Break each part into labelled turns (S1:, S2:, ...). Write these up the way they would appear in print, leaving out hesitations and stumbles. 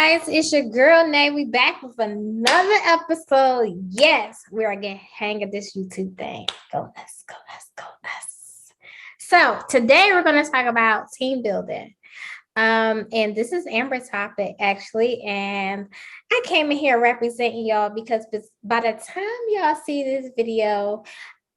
S1: guys, it's your girl Nay. We back with another episode. Yes, we are getting hang of this YouTube thing. Go us, go us, go us. So today we're going to talk about team building. And this is Amber's topic actually, and I came in here representing y'all because by the time y'all see this video,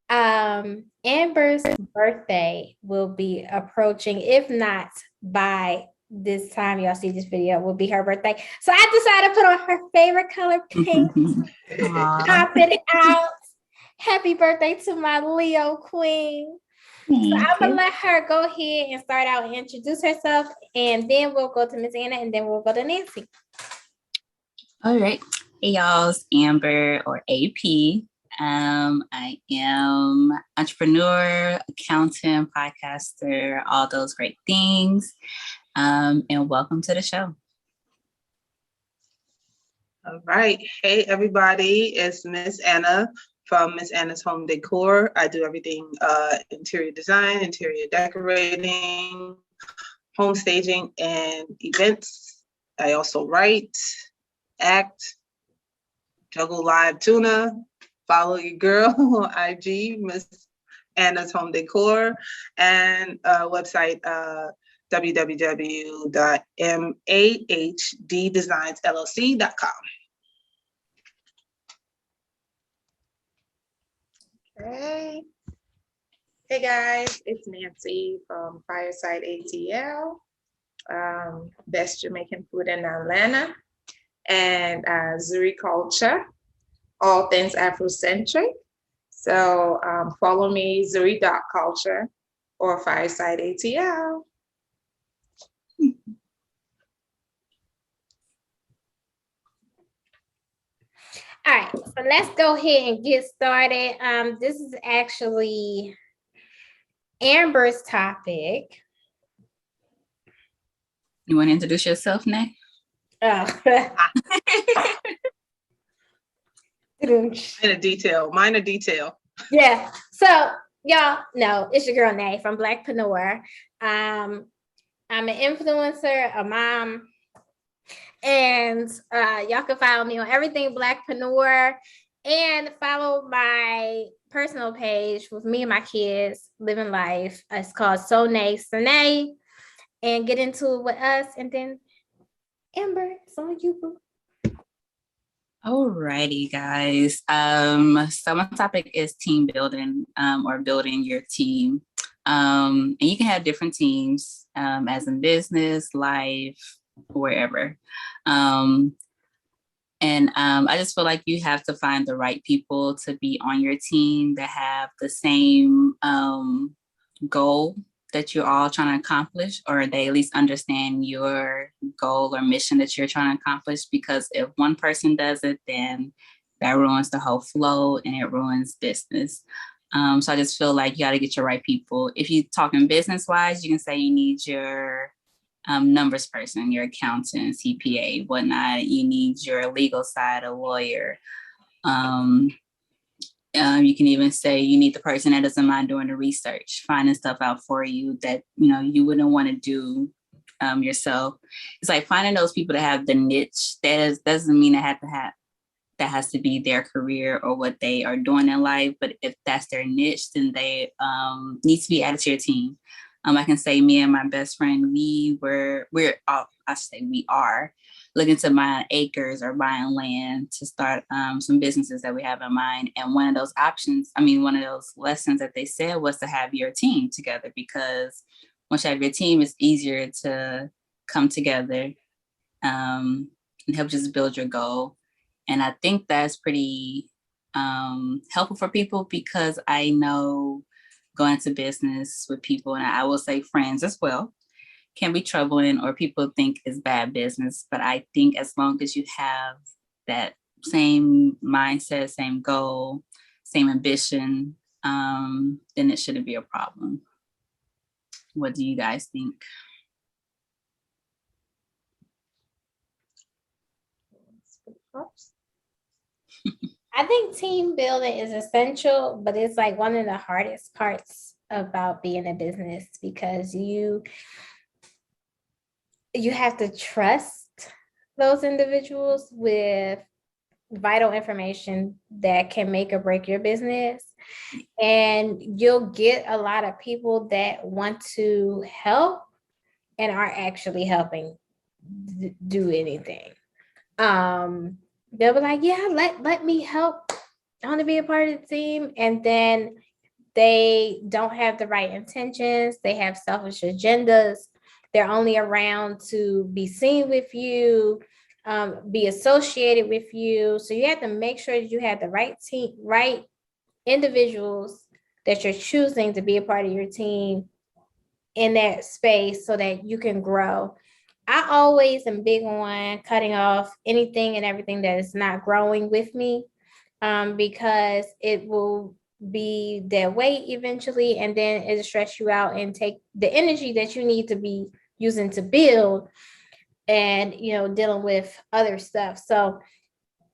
S1: Amber's birthday will be approaching, if not by this time y'all see this video will be her birthday. So I decided to put on her favorite color pink, pop it out. Happy birthday to my Leo queen. So I'm gonna let her go ahead and start out and introduce herself, and then we'll go to Miss Anna, and then we'll go to Nancy.
S2: All right. Hey y'all, it's Amber or AP. I am entrepreneur, accountant, podcaster, all those great things. And welcome to the show.
S3: All right. Hey, everybody. It's Miss Anna from Miss Anna's Home Decor. I do everything interior design, interior decorating, home staging, and events. I also write, act, juggle live tuna. Follow your girl on IG, Miss Anna's Home Decor, and website www.mahddesignsllc.com.
S4: Okay. Hey guys, it's Nancy from Fireside ATL, best Jamaican food in Atlanta, and Zuri Culture, all things Afrocentric. So follow me, Zuri.culture or Fireside ATL.
S1: All right, so let's go ahead and get started. This is actually Amber's topic.
S2: You want to introduce yourself, Nay?
S1: Oh.
S3: Minor detail.
S1: Yeah. So y'all know it's your girl Nay from BLACKpreneur. I'm an influencer, a mom, and y'all can follow me on everything BLACKpreneur, and follow my personal page with me and my kids living life. It's called soulnaesignae, and get into it with us. And then Amber, it's on you, boo.
S2: Alrighty, guys. So my topic is team building, or building your team. And you can have different teams, as in business, life, wherever. I just feel like you have to find the right people to be on your team that have the same goal that you're all trying to accomplish, or they at least understand your goal or mission that you're trying to accomplish. Because if one person does it, then that ruins the whole flow and it ruins business. So I just feel like you got to get your right people. If you're talking business wise, you can say you need your numbers person, your accountant, CPA, whatnot. You need your legal side, a lawyer. You can even say you need the person that doesn't mind doing the research, finding stuff out for you that you wouldn't want to do yourself. It's like finding those people that have the niche. Doesn't mean that has to be their career or what they are doing in life. But if that's their niche, then they need to be added to your team. I can say me and my best friend, we are looking to buy acres or buying land to start some businesses that we have in mind. And one of those lessons that they said was to have your team together, because once you have your team, it's easier to come together and help just build your goal. And I think that's pretty helpful for people, because I know going into business with people, and I will say friends as well, can be troubling, or people think it's bad business. But I think as long as you have that same mindset, same goal, same ambition, then it shouldn't be a problem. What do you guys think?
S1: I think team building is essential, but it's like one of the hardest parts about being a business, because you have to trust those individuals with vital information that can make or break your business. And you'll get a lot of people that want to help and are actually helping do anything. They'll be like, yeah, let me help. I want to be a part of the team. And then they don't have the right intentions. They have selfish agendas. They're only around to be seen with you, be associated with you. So you have to make sure that you have the right team, right individuals that you're choosing to be a part of your team in that space so that you can grow. I always am big on cutting off anything and everything that is not growing with me, because it will be their weight eventually, and then it'll stress you out and take the energy that you need to be using to build and, you know, dealing with other stuff. So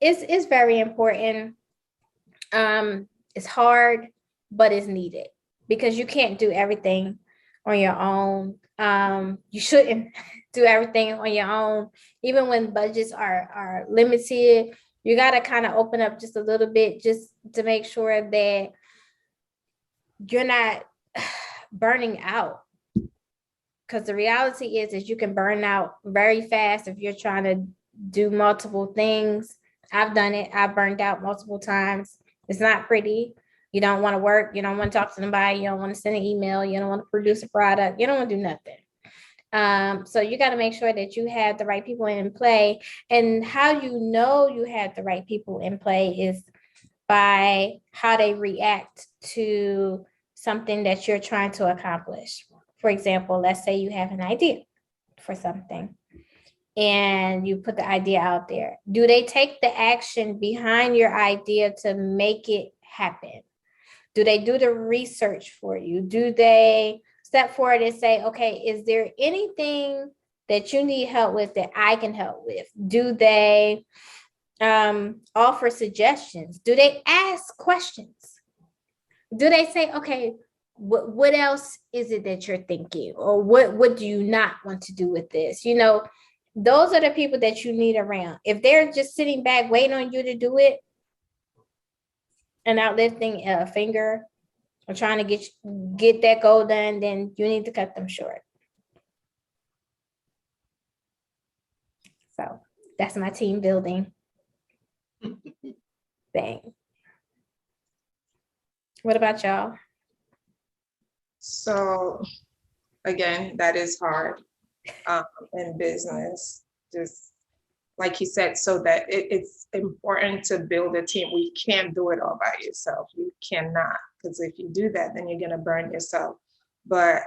S1: it's very important. It's hard, but it's needed because you can't do everything on your own. You shouldn't do everything on your own. Even when budgets are limited, you got to kind of open up just a little bit just to make sure that you're not burning out. Because the reality is you can burn out very fast if you're trying to do multiple things. I've done it. I've burned out multiple times. It's not pretty. You don't want to work. You don't want to talk to somebody. You don't want to send an email. You don't want to produce a product. You don't want to do nothing. So you got to make sure that you have the right people in play. And how you know you have the right people in play is by how they react to something that you're trying to accomplish. For example, let's say you have an idea for something and you put the idea out there. Do they take the action behind your idea to make it happen? Do they do the research for you? Do they step forward and say, okay, is there anything that you need help with that I can help with? Do they offer suggestions? Do they ask questions? Do they say, okay, what else is it that you're thinking? Or what do you not want to do with this? You know, those are the people that you need around. If they're just sitting back waiting on you to do it and not lifting a finger or trying to get that goal done, then you need to cut them short. So that's my team building thing. What about y'all?
S4: So again, that is hard in business, just like you said, so that it's important to build a team. We can't do it all by yourself. You cannot, because if you do that, then you're going to burn yourself. But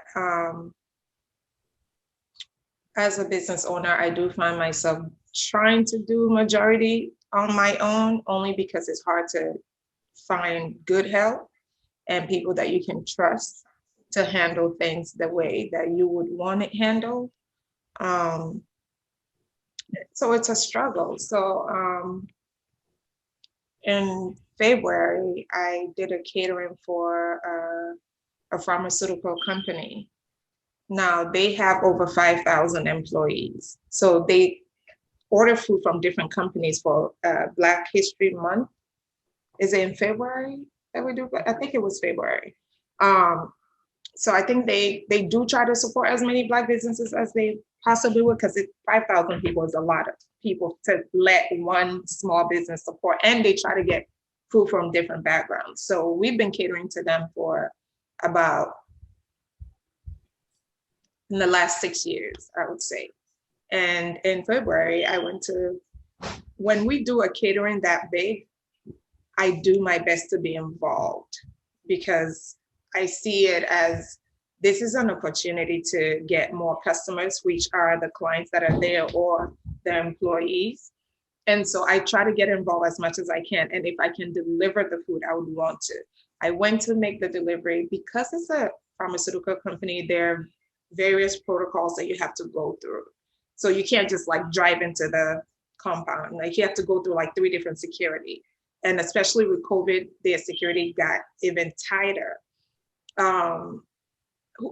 S4: as a business owner, I do find myself trying to do majority on my own, only because it's hard to find good help and people that you can trust to handle things the way that you would want it handled. So it's a struggle. So in February, I did a catering for a pharmaceutical company. Now they have over 5,000 employees. So they order food from different companies for Black History Month. Is it in February that we do? I think it was February. So I think they do try to support as many Black businesses as they possibly would, because 5,000 people is a lot of people to let one small business support, and they try to get food from different backgrounds. So we've been catering to them for about in the last 6 years, I would say. And in February, when we do a catering that big, I do my best to be involved, because I see it as this is an opportunity to get more customers, which are the clients that are there or the employees. And so I try to get involved as much as I can. And if I can deliver the food, I would want to. I went to make the delivery. Because it's a pharmaceutical company, there are various protocols that you have to go through. So you can't just like drive into the compound. Like you have to go through like 3 different security. And especially with COVID, their security got even tighter.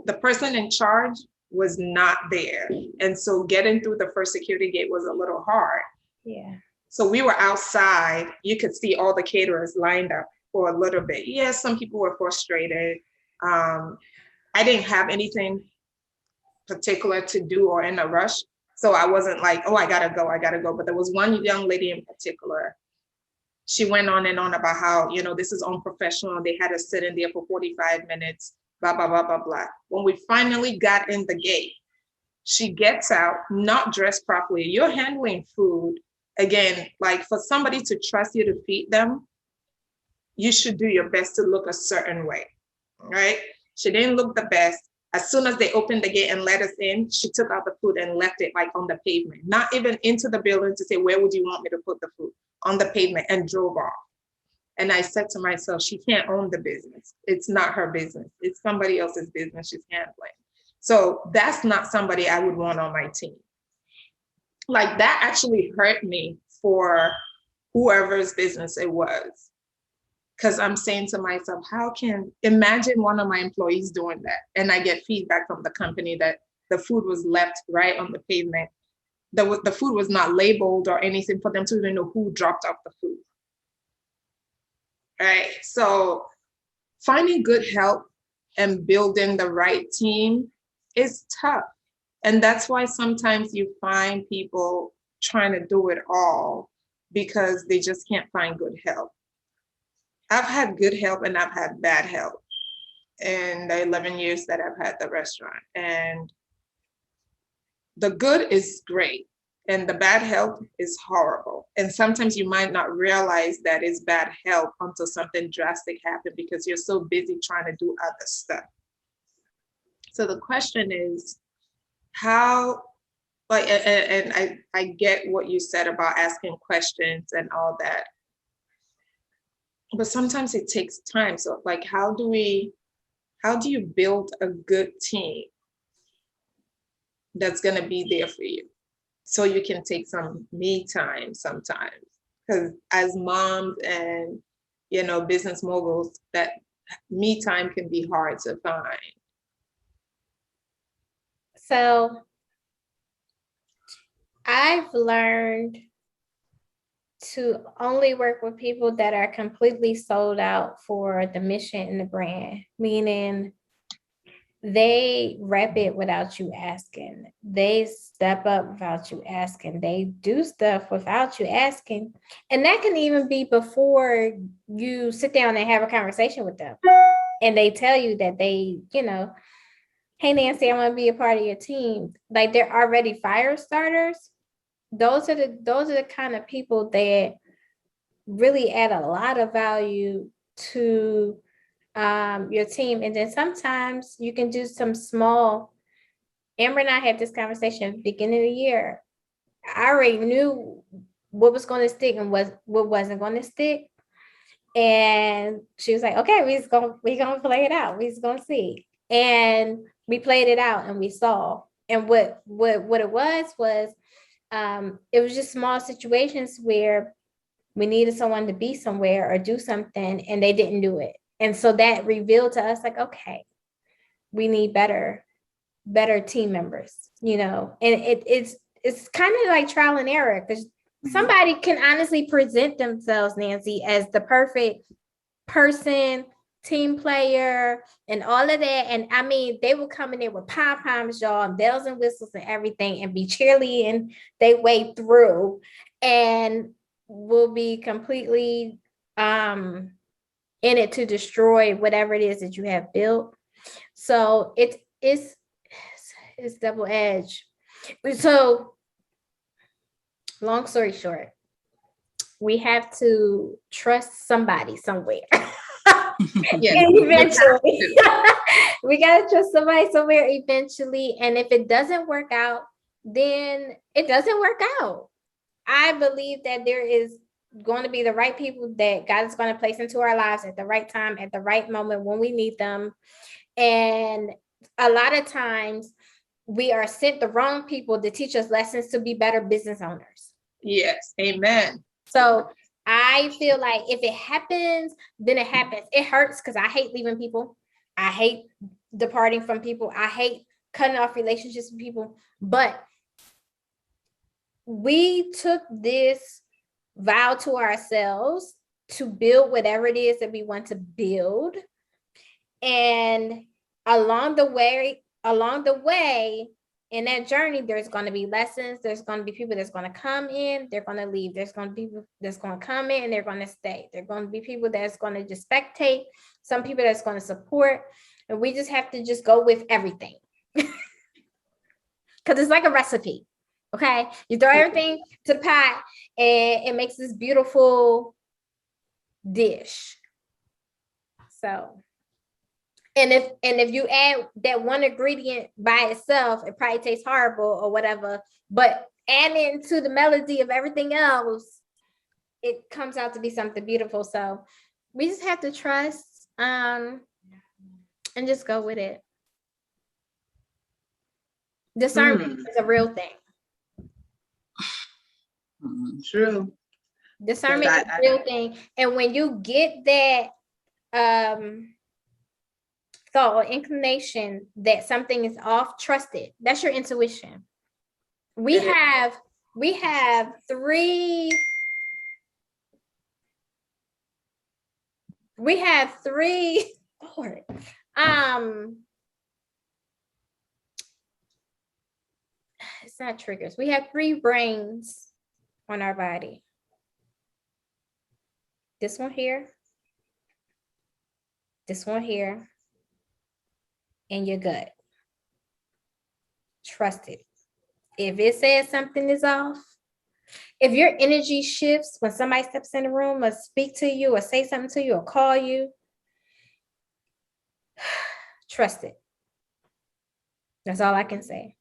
S4: The person in charge was not there. And so getting through the first security gate was a little hard.
S1: Yeah.
S4: So we were outside. You could see all the caterers lined up for a little bit. Yes, some people were frustrated. I didn't have anything particular to do or in a rush. So I wasn't like, oh, I gotta go. But there was one young lady in particular. She went on and on about how, this is unprofessional. They had to sit in there for 45 minutes, blah, blah, blah, blah, blah. When we finally got in the gate, she gets out, not dressed properly. You're handling food. Again, like for somebody to trust you to feed them, you should do your best to look a certain way, right? She didn't look the best. As soon as they opened the gate and let us in, she took out the food and left it like on the pavement, not even into the building to say, where would you want me to put the food? On the pavement, and drove off. And I said to myself, she can't own the business. It's not her business. It's somebody else's business she's handling. So that's not somebody I would want on my team. Like that actually hurt me for whoever's business it was. Because I'm saying to myself, imagine one of my employees doing that. And I get feedback from the company that the food was left right on the pavement. The food was not labeled or anything for them to even know who dropped off the food. Right. So finding good help and building the right team is tough. And that's why sometimes you find people trying to do it all because they just can't find good help. I've had good help and I've had bad help in the 11 years that I've had the restaurant. And the good is great and the bad help is horrible. And sometimes you might not realize that it's bad help until something drastic happened because you're so busy trying to do other stuff. So the question is how, like, and I get what you said about asking questions and all that. But sometimes it takes time. So like, how do you build a good team that's going to be there for you so you can take some me time sometimes? Because as moms and, business moguls, that me time can be hard to find.
S1: So I've learned to only work with people that are completely sold out for the mission and the brand, meaning they rep it without you asking. They step up without you asking. They do stuff without you asking. And that can even be before you sit down and have a conversation with them. And they tell you that they, hey, Nancy, I want to be a part of your team. Like they're already fire starters. Those are the kind of people that really add a lot of value to your team. And then sometimes you can do some small. Amber and I had this conversation at the beginning of the year. I already knew what was going to stick and what wasn't going to stick. And she was like, okay, we're gonna play it out. We're just gonna see. And we played it out and we saw. And what it was it was just small situations where we needed someone to be somewhere or do something and they didn't do it. And so that revealed to us like, okay, we need better team members, and it's kind of like trial and error because somebody can honestly present themselves, Nancy, as the perfect person, team player, and all of that. And I mean, they will come in there with pom-poms, y'all, and bells and whistles and everything and be cheerleading their way through and will be completely in it to destroy whatever it is that you have built. So it's double-edged. So long story short, we have to trust somebody somewhere.
S4: Yes,
S1: eventually. We gotta trust somebody somewhere eventually. And if it doesn't work out, then it doesn't work out. I believe that there is going to be the right people that God is going to place into our lives at the right time, at the right moment when we need them. And a lot of times we are sent the wrong people to teach us lessons to be better business owners.
S4: Yes. Amen.
S1: So I feel like if it happens, then it happens. It hurts because I hate leaving people. I hate departing from people. I hate cutting off relationships with people, but we took this vow to ourselves to build whatever it is that we want to build. And along the way, in that journey, there's going to be lessons. There's going to be people that's going to come in, they're going to leave. There's going to be people that's going to come in and they're going to stay. There's going to be people that's going to just spectate, some people that's going to support. And we just have to just go with everything. Because it's like a recipe. Okay. You throw everything to the pot and it makes this beautiful dish. So, and if you add that one ingredient by itself, it probably tastes horrible or whatever, but adding to the melody of everything else, it comes out to be something beautiful. So we just have to trust and just go with it. Discernment is a real thing.
S3: True.
S1: Discernment is a real thing. And when you get that thought or inclination that something is off, trust it. That's your intuition. We have three Lord. It's not triggers. We have 3 brains on our body. This one here, this one here, and your gut. Trust it. If it says something is off, if your energy shifts when somebody steps in the room or speak to you or say something to you or call you, trust it. That's all I can say.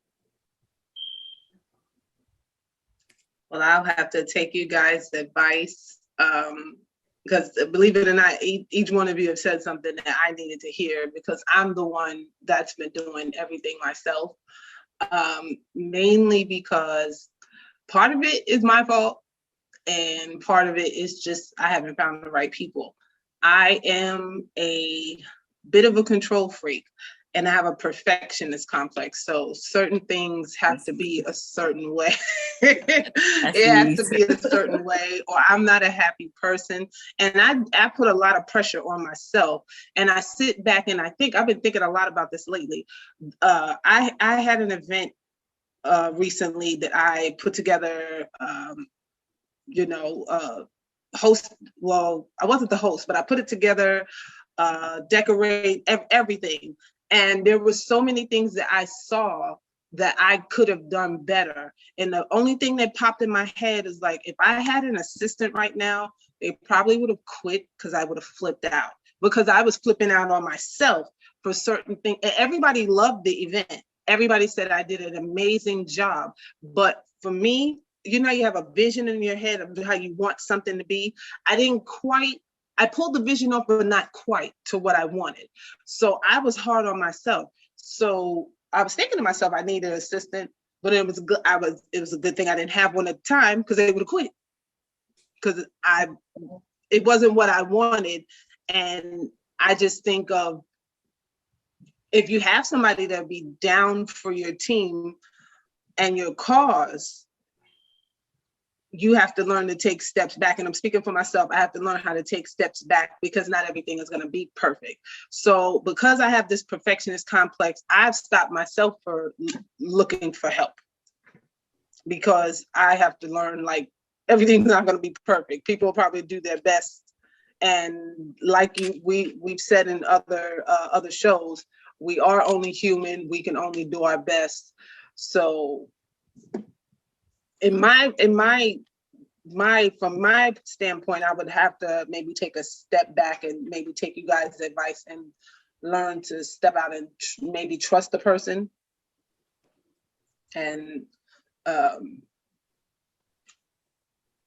S3: Well, I'll have to take you guys' advice because believe it or not, each one of you have said something that I needed to hear because I'm the one that's been doing everything myself. Mainly because part of it is my fault and part of it is just I haven't found the right people. I am a bit of a control freak and I have a perfectionist complex. So certain things have to be a certain way. It has to be a certain way or I'm not a happy person. And I put a lot of pressure on myself and I sit back and I've been thinking a lot about this lately. I had an event recently that I put together, host. Well, I wasn't the host, but I put it together, decorate everything. And there were so many things that I saw that I could have done better. And the only thing that popped in my head is like, if I had an assistant right now, they probably would have quit because I would have flipped out because I was flipping out on myself for certain things. And everybody loved the event. Everybody said I did an amazing job. But for me, you have a vision in your head of how you want something to be. I pulled the vision off, but not quite to what I wanted. So I was hard on myself. So I was thinking to myself, I need an assistant, but it was good. It was a good thing I didn't have one at the time because they would have quit. Because it wasn't what I wanted. And I just think of if you have somebody that'll be down for your team and your cause, you have to learn to take steps back. And I'm speaking for myself. I have to learn how to take steps back because not everything is going to be perfect. So because I have this perfectionist complex, I've stopped myself for looking for help because I have to learn like everything's not going to be perfect. People will probably do their best. And like we've said in other shows, we are only human. We can only do our best. So from my standpoint, I would have to maybe take a step back and maybe take you guys' advice and learn to step out and maybe trust the person and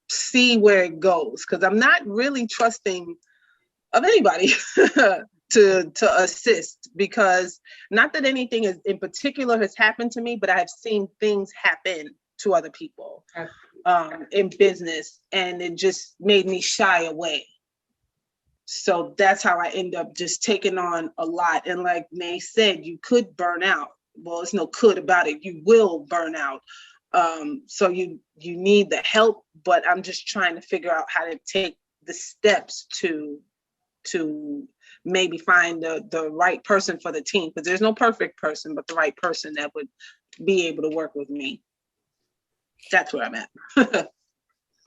S3: see where it goes. Because I'm not really trusting of anybody to assist, because not that anything is in particular has happened to me, but I've seen things happen to other people in business, and it just made me shy away. So that's how I end up just taking on a lot. And like May said, you could burn out. well, it's no could about it. You will burn out. So you need the help, but I'm just trying to figure out how to take the steps to maybe find the right person for the team, because there's no perfect person, but the right person that would be able to work with me. That's where I'm at.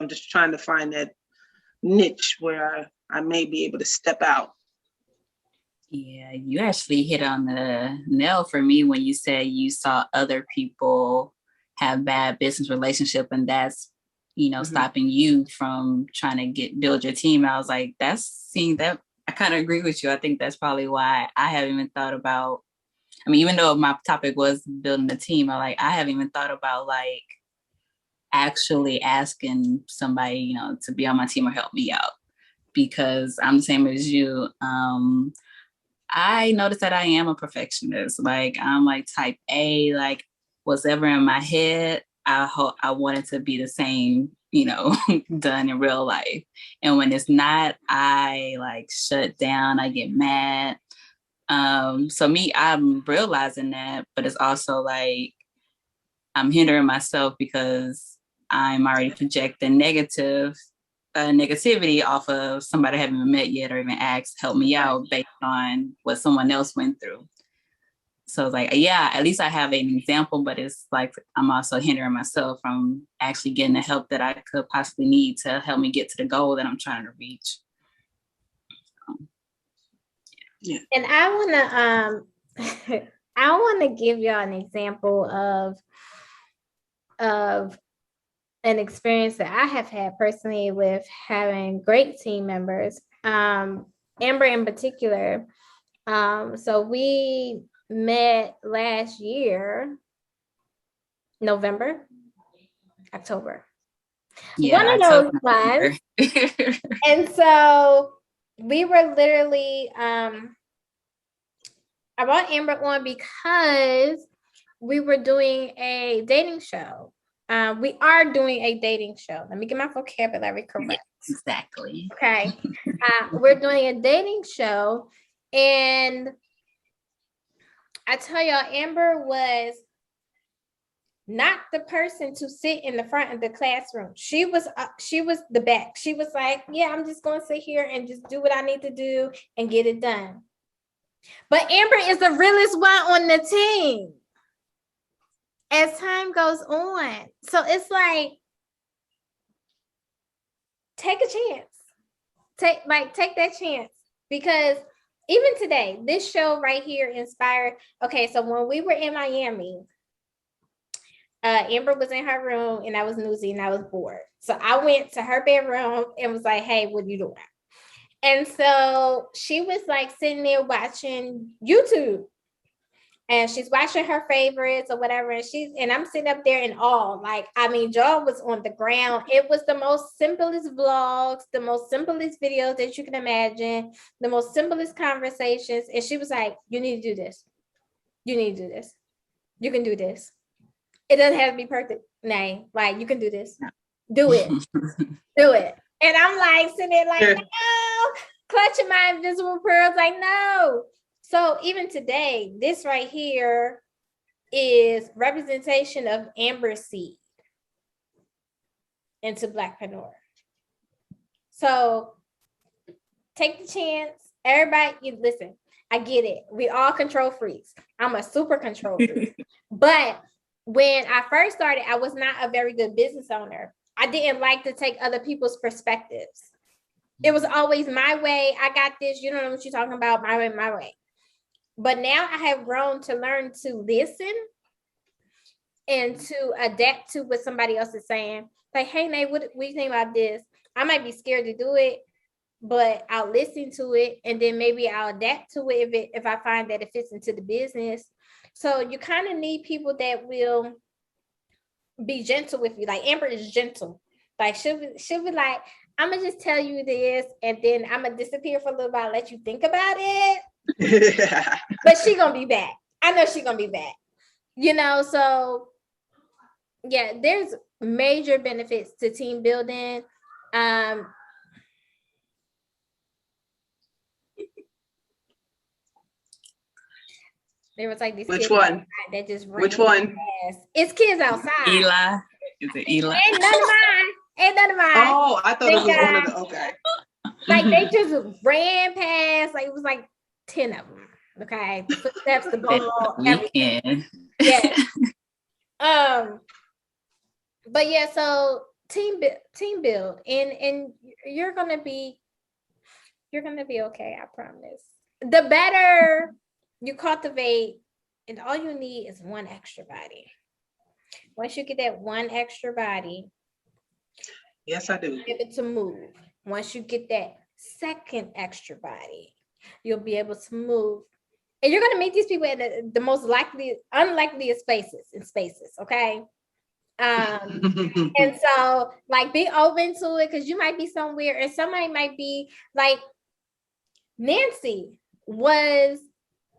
S3: I'm just trying to find that niche where I may be able to step out.
S2: Yeah, you actually hit on the nail for me when you said you saw other people have bad business relationship, and that's, stopping you from trying to build your team. I was like, that I kind of agree with you. I think that's probably why I haven't even thought about, even though my topic was building a team, I haven't even thought about actually asking somebody, to be on my team or help me out, because I'm the same as you. I noticed that I am a perfectionist. I'm type A, whatever in my head, I want it to be the same, done in real life. And when it's not, I shut down, I get mad. So me, I'm realizing that, but it's also I'm hindering myself because I'm already projecting negativity off of somebody I haven't even met yet or even asked help me out based on what someone else went through. So it's yeah, at least I have an example, but it's I'm also hindering myself from actually getting the help that I could possibly need to help me get to the goal that I'm trying to reach.
S1: Yeah. And I want to give y'all an example of an experience that I have had personally with having great team members. Amber in particular. So we met last year, October. Yeah, one of those months. And so we were literally, I brought Amber on because we were doing a dating show. We are doing a dating show. Let me get my vocabulary correct. Yes,
S2: exactly.
S1: Okay. We're doing a dating show. And I tell y'all, Amber was not the person to sit in the front of the classroom. She was the back. She was like, yeah, I'm just going to sit here and just do what I need to do and get it done. But Amber is the realest one on the team as time goes on. So it's take a chance. Take that chance, because even today, this show right here inspired. Okay, so when we were in Miami, Amber was in her room and I was newsy and I was bored. So I went to her bedroom and was like, hey, what are you doing? And so she was sitting there watching YouTube. And she's watching her favorites or whatever. And I'm sitting up there in awe. Jaw was on the ground. It was the most simplest vlogs, the most simplest videos that you can imagine, the most simplest conversations. And she was like, you need to do this. You need to do this. You can do this. It doesn't have to be perfect. Nay, you can do this. Do it. Do it. And I'm sitting there no, clutching my invisible pearls, no. So even today, this right here is representation of Amber's seed into BLACKpreneur. So take the chance. Everybody, listen, I get it. We all control freaks. I'm a super control freak. But when I first started, I was not a very good business owner. I didn't like to take other people's perspectives. It was always my way. I got this. You don't know what you're talking about. My way, my way. But now I have grown to learn to listen and to adapt to what somebody else is saying. Hey, Nate, what do you think about this? I might be scared to do it, but I'll listen to it, and then maybe I'll adapt to it if I find that it fits into the business. So you kind of need people that will be gentle with you. Amber is gentle. She'll be like, I'm gonna just tell you this, and then I'm gonna disappear for a little while, let you think about it. But she gonna be back. I know she gonna be back. So yeah, there's major benefits to team building. There was like these
S3: Which
S1: kids
S3: one?
S1: outside that just ran
S3: Which one?
S1: past. It's kids outside.
S2: Eli. Is it Eli?
S1: Ain't none of mine. Ain't none of mine.
S3: Oh, I thought it was
S1: Thank
S3: one of
S1: God.
S3: the, okay.
S1: Like they just ran past. Like it was like 10 of them. Okay, the footsteps, the ball, everything.
S2: Weekend.
S1: Yeah. But yeah, so team build, and you're gonna be okay. I promise. The better you cultivate, and all you need is one extra body. Once you get that one extra body,
S3: Yes, I do.
S1: you'll be able to move. Once you get that second extra body, you'll be able to move. And you're going to meet these people at the most unlikeliest spaces, okay? And so, like, be open to it, because you might be somewhere and somebody might be like, Nancy was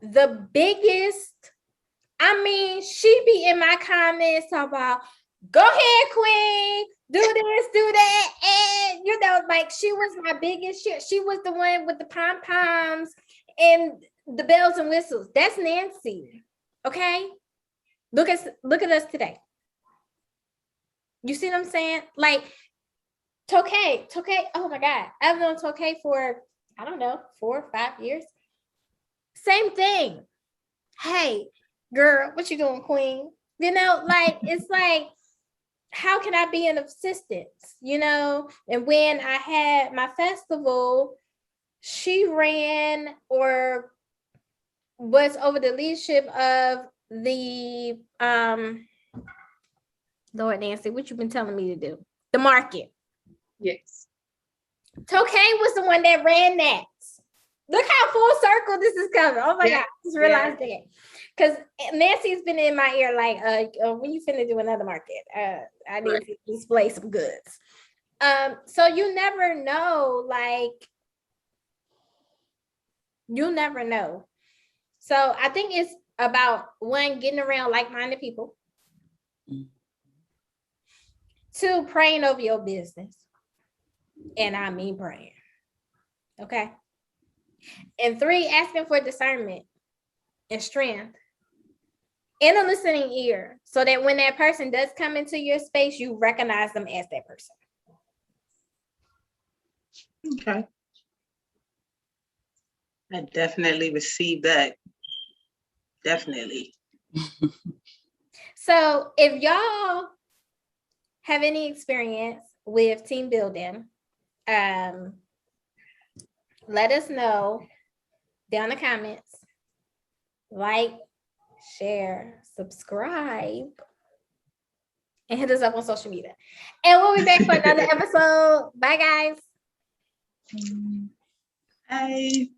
S1: the biggest. I mean, she be in my comments talking about, go ahead, queen, do this, do that. And, you know, like, she was my biggest. She was the one with the pom-poms and the bells and whistles. That's Nancy. Okay? Look at us today. You see what I'm saying? Like, Tokay, oh my God. I've known Tokay for, I don't know, 4 or 5 years. Same thing. Hey, girl, what you doing, queen? You know, like, it's like, how can I be an assistance? You know, and when I had my festival, she ran or was over the leadership of the Lord Nancy, what you been telling me to do? The market.
S4: Yes.
S1: Tokay was the one that ran that. Look how full circle this is coming. Oh my God, I just realized that. Because Nancy's been in my ear like, when you finna do another market, I need to display some goods. So you never know, like, you'll never know. So I think it's about, one, getting around like-minded people. 2, praying over your business. And I mean praying. Okay. And 3, asking for discernment and strength and a listening ear, so that when that person does come into your space, you recognize them as that person.
S3: Okay. I definitely received that. Definitely.
S1: So if y'all have any experience with team building, let us know down in the comments. Like, share, subscribe, and hit us up on social media. And we'll be back for another episode. Bye, guys.
S3: Bye.